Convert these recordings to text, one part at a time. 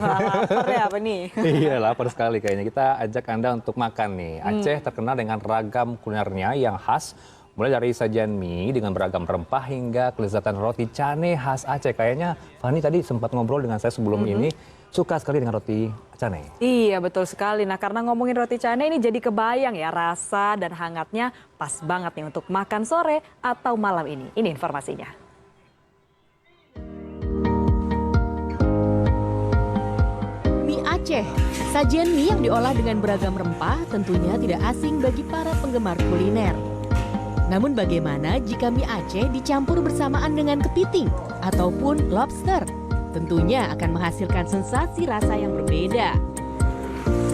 Lapar ya apa nih? Iya, lapar sekali kayaknya. Kita ajak Anda untuk makan nih. Aceh terkenal dengan ragam kulinernya yang khas. Mulai dari sajian mie dengan beragam rempah hingga kelezatan roti cane khas Aceh. Kayaknya Fani tadi sempat ngobrol dengan saya sebelum ini. Suka sekali dengan roti cane. Iya betul sekali. Nah karena ngomongin roti cane ini jadi kebayang ya rasa dan hangatnya pas banget nih untuk makan sore atau malam ini. Ini informasinya. Mie Aceh, sajian mie yang diolah dengan beragam rempah tentunya tidak asing bagi para penggemar kuliner. Namun bagaimana jika mie Aceh dicampur bersamaan dengan kepiting ataupun lobster? Tentunya akan menghasilkan sensasi rasa yang berbeda.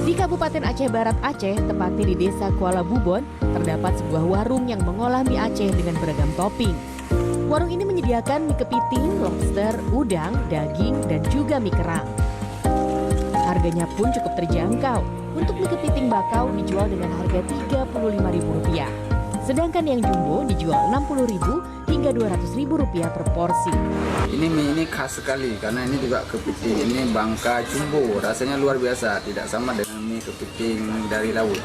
Di Kabupaten Aceh Barat Aceh, tepatnya di Desa Kuala Bubon, terdapat sebuah warung yang mengolah mie Aceh dengan beragam topping. Warung ini menyediakan mie kepiting, lobster, udang, daging, dan juga mie kerang. Harganya pun cukup terjangkau. Untuk mie kepiting bakau dijual dengan harga Rp35.000. Sedangkan yang jumbo dijual Rp60.000 hingga Rp200.000 per porsi. Ini mie ini khas sekali karena ini juga kepiting. Ini bangka jumbo, rasanya luar biasa, tidak sama dengan mie kepiting dari laut.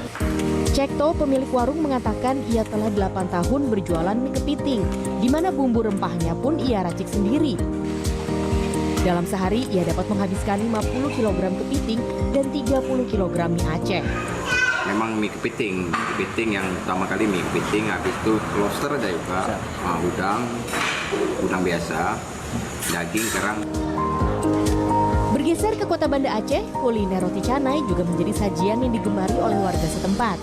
Cekto, pemilik warung, mengatakan ia telah 8 tahun berjualan mie kepiting, di mana bumbu rempahnya pun ia racik sendiri. Dalam sehari ia dapat menghabiskan 50 kg kepiting dan 30 kg mie Aceh. Memang mie kepiting yang pertama kali mie kepiting, habis itu lobster ada juga, udang biasa, daging, kerang. Bergeser ke kota Banda Aceh, kuliner roti canai juga menjadi sajian yang digemari oleh warga setempat.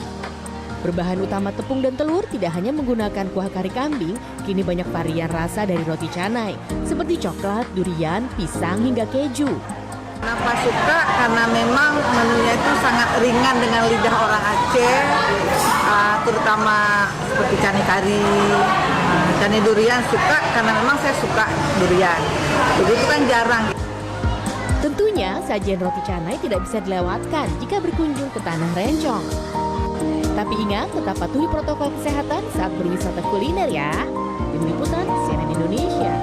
Berbahan utama tepung dan telur, tidak hanya menggunakan kuah kari kambing, kini banyak varian rasa dari roti canai, seperti coklat, durian, pisang, hingga keju. Kenapa suka? Karena memang menunya itu sangat ringan dengan lidah orang Aceh, terutama seperti cane kari, cane durian suka karena memang saya suka durian. Jadi itu kan jarang. Tentunya sajian roti canai tidak bisa dilewatkan jika berkunjung ke Tanah Rencong. Tapi ingat, tetap patuhi protokol kesehatan saat berwisata kuliner ya. Tim Liputan CNN Indonesia.